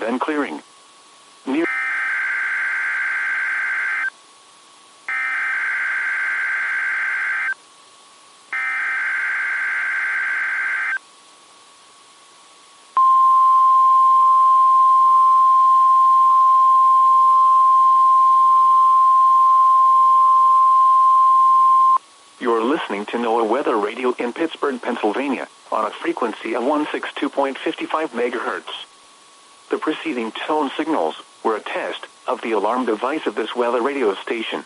then clearing. Near You're listening to NOAA Weather Radio in Pittsburgh, Pennsylvania, on a frequency of 162.55 MHz. The preceding tone signals were a test of the alarm device of this weather radio station.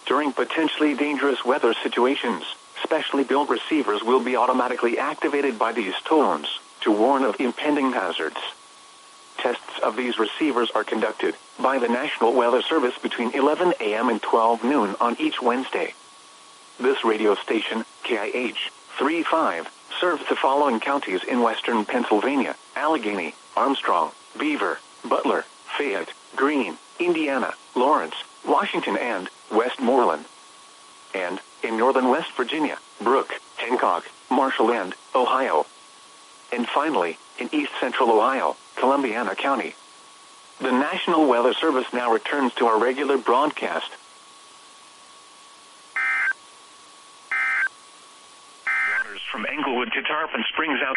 During potentially dangerous weather situations, specially built receivers will be automatically activated by these tones to warn of impending hazards. Tests of these receivers are conducted by the National Weather Service between 11 a.m. and 12 noon on each Wednesday. This radio station, KIH 35, serves the following counties in western Pennsylvania: Allegheny, Armstrong, Beaver, Butler, Fayette, Greene, Indiana, Lawrence, Washington, and Westmoreland. And, in northern West Virginia, Brooke, Hancock, Marshall, and Ohio. And finally, in east central Ohio, Columbiana County. The National Weather Service now returns to our regular broadcast. From Englewood to Tarpon Springs out.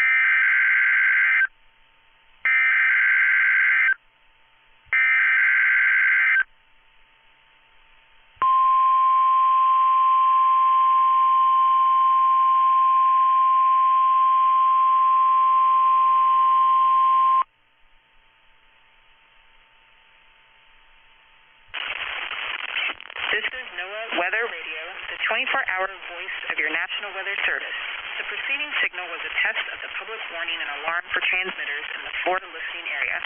This is NOAA Weather Radio, the 24-hour voice of your National Weather Service. The preceding signal was a test of the public warning and alarm for transmitters in the Florida listening area,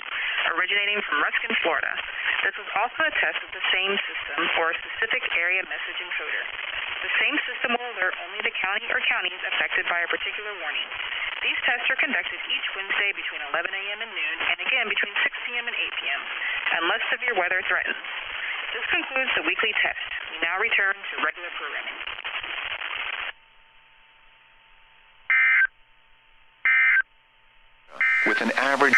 originating from Ruskin, Florida. This was also a test of the same system for a specific area message encoder. The same system will alert only the county or counties affected by a particular warning. These tests are conducted each Wednesday between 11 a.m. and noon, and again between 6 p.m. and 8 p.m., unless severe weather threatens. This concludes the weekly test. We now return to regular programming. With an average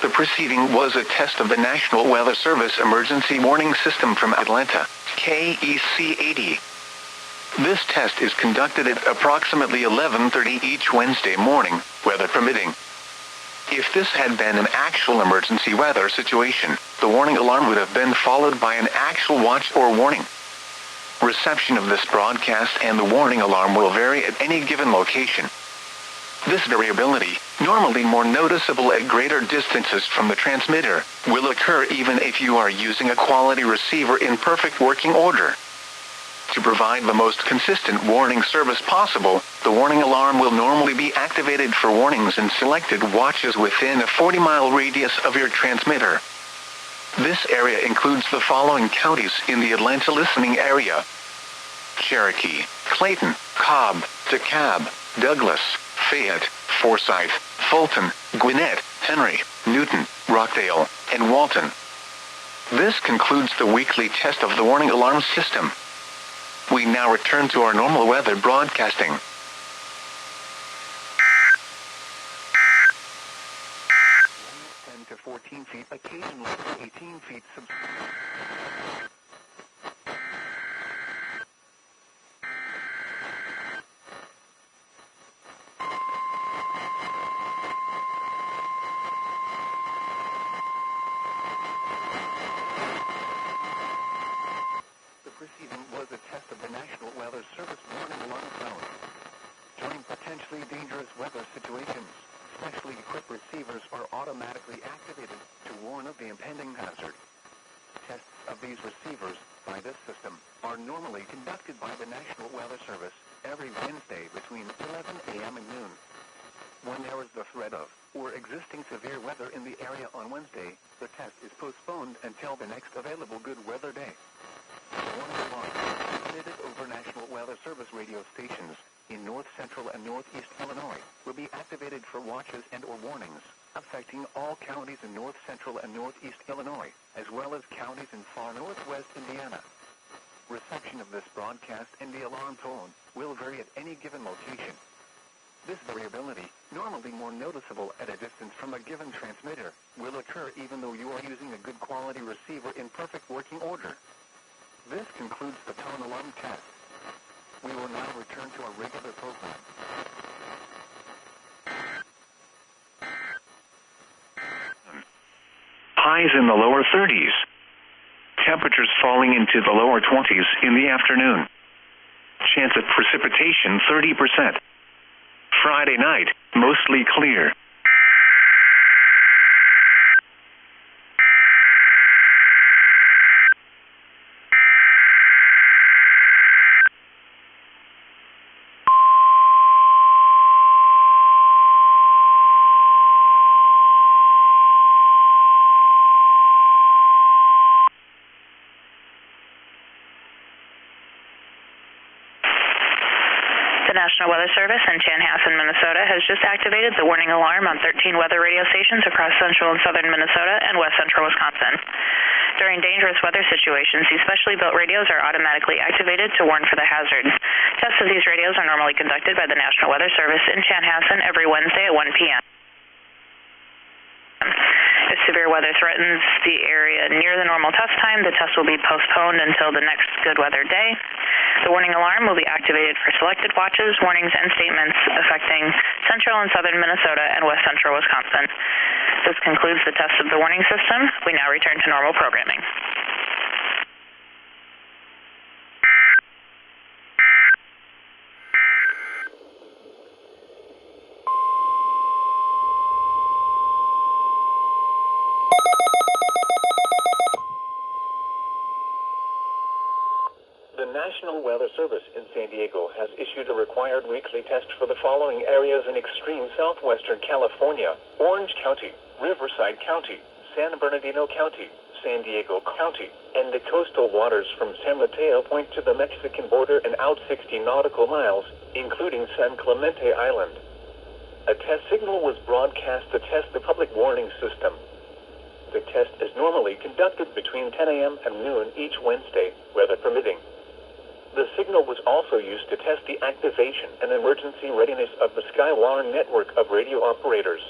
The preceding was a test of the National Weather Service Emergency Warning System from Atlanta, KEC 80. This test is conducted at approximately 11:30 each Wednesday morning, weather permitting. If this had been an actual emergency weather situation, the warning alarm would have been followed by an actual watch or warning. Reception of this broadcast and the warning alarm will vary at any given location. This variability, normally more noticeable at greater distances from the transmitter, will occur even if you are using a quality receiver in perfect working order. To provide the most consistent warning service possible, the warning alarm will normally be activated for warnings in selected watches within a 40-mile radius of your transmitter. This area includes the following counties in the Atlanta listening area: Cherokee, Clayton, Cobb, DeKalb, Douglas, Fayette, Forsyth, Fulton, Gwinnett, Henry, Newton, Rockdale, and Walton. This concludes the weekly test of the warning alarm system. We now return to our normal weather broadcasting. 10 to 14 feet, occasionally 18 feet. Preceding was a test of the National Weather Service warning alarm zone. During potentially dangerous weather situations, specially equipped receivers are automatically activated to warn of the impending hazard. Tests of these receivers by this system are normally conducted by the National Weather Service every Wednesday between 11 a.m. and noon. When there is the threat of or existing severe weather in the area on Wednesday, the test is postponed until the next available good weather day. Warning alarm transmitted over National Weather Service radio stations in north central and northeast Illinois will be activated for watches and/or warnings, affecting all counties in north central and northeast Illinois, as well as counties in far northwest Indiana. Reception of this broadcast and the alarm tone will vary at any given location. This variability, normally more noticeable at a distance from a given transmitter, will occur even though you are using a good quality receiver in perfect working order. This concludes the tone alarm test. We will now return to our regular program. Highs in the lower 30s. Temperatures falling into the lower 20s in the afternoon. Chance of precipitation 30%. Friday night, mostly clear. The National Weather Service in Chanhassen, Minnesota has just activated the warning alarm on 13 weather radio stations across central and southern Minnesota and west central Wisconsin. During dangerous weather situations, these specially built radios are automatically activated to warn for the hazard. Tests of these radios are normally conducted by the National Weather Service in Chanhassen every Wednesday at 1 p.m. If severe weather threatens the area near the normal test time, the test will be postponed until the next good weather day. The warning alarm will be activated for selected watches, warnings, and statements affecting central and southern Minnesota and west central Wisconsin. This concludes the test of the warning system. We now return to normal programming. The National Weather Service in San Diego has issued a required weekly test for the following areas in extreme southwestern California: Orange County, Riverside County, San Bernardino County, San Diego County, and the coastal waters from San Mateo Point to the Mexican border and out 60 nautical miles, including San Clemente Island. A test signal was broadcast to test the public warning system. The test is normally conducted between 10 a.m. and noon each Wednesday, weather permitting. The signal was also used to test the activation and emergency readiness of the Skywarn network of radio operators.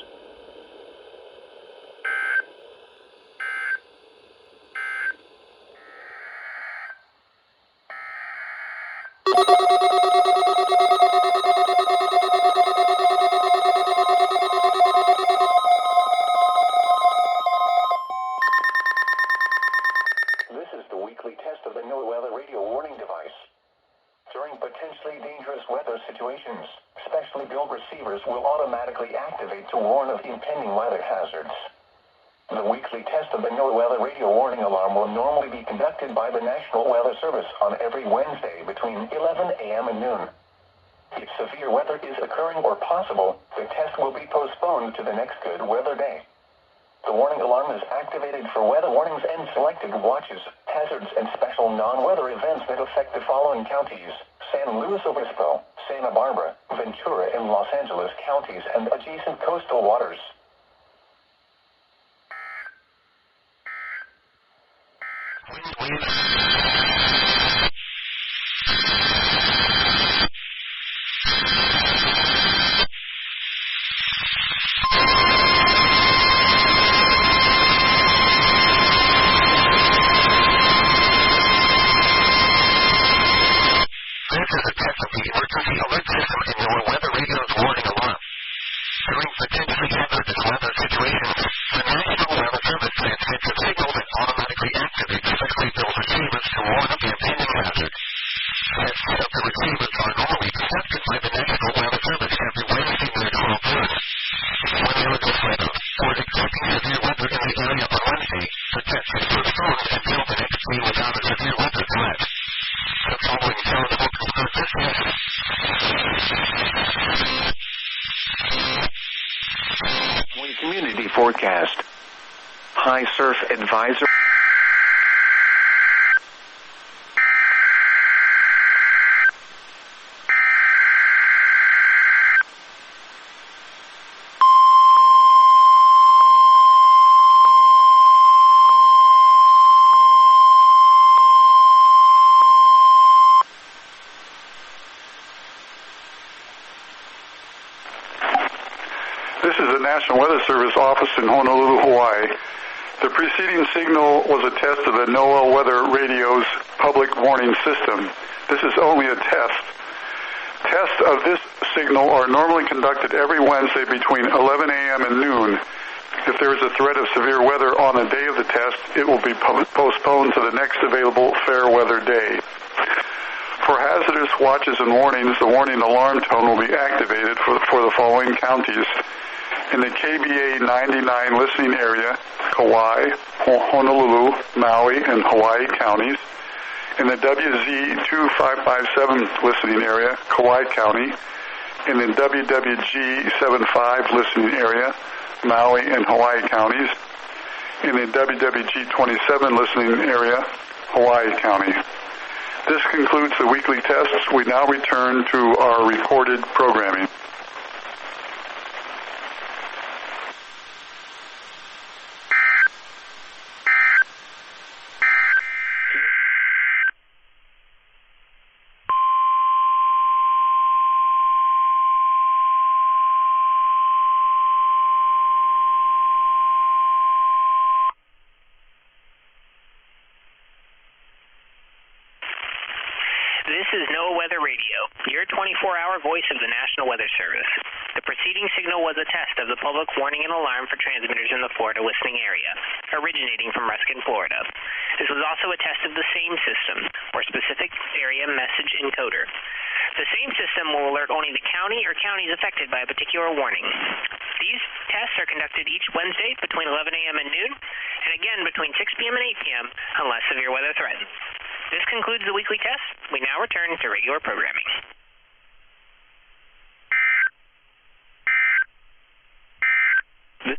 This is the weekly test of the NOAA radio warning device. During potentially dangerous weather situations, specially built receivers will automatically activate to warn of impending weather hazards. The weekly test of the NOAA radio warning alarm will normally be conducted by the National Weather Service on every Wednesday between 11 a.m. and noon. If severe weather is occurring or possible, the test will be postponed to the next good weather day. The warning alarm is activated for weather warnings and selected watches, hazards, and special non-weather events that affect the following counties: San Luis Obispo, Santa Barbara, Ventura, and Los Angeles counties and adjacent coastal waters. Community forecast. High surf advisor. This is the National Weather Service office in Honolulu, Hawaii. The preceding signal was a test of the NOAA Weather Radio's public warning system. This is only a test. Tests of this signal are normally conducted every Wednesday between 11 a.m. and noon. If there is a threat of severe weather on the day of the test, it will be postponed to the next available fair weather day. For hazardous watches and warnings, the warning alarm tone will be activated for the following counties. In the KBA 99 listening area, Kauai, Honolulu, Maui, and Hawaii counties. In the WZ 2557 listening area, Kauai County. In the WWG 75 listening area, Maui and Hawaii counties. In the WWG 27 listening area, Hawaii County. This concludes the weekly tests. We now return to our recorded programming. This is NOAA Weather Radio, your 24-hour voice of the National Weather Service. The preceding signal was a test of the public warning and alarm for transmitters in the Florida listening area, originating from Ruskin, Florida. This was also a test of the same system, or specific area message encoder. The same system will alert only the county or counties affected by a particular warning. These tests are conducted each Wednesday between 11 a.m. and noon, and again between 6 p.m. and 8 p.m. unless severe weather threatens. This concludes the weekly test. We now return to regular programming.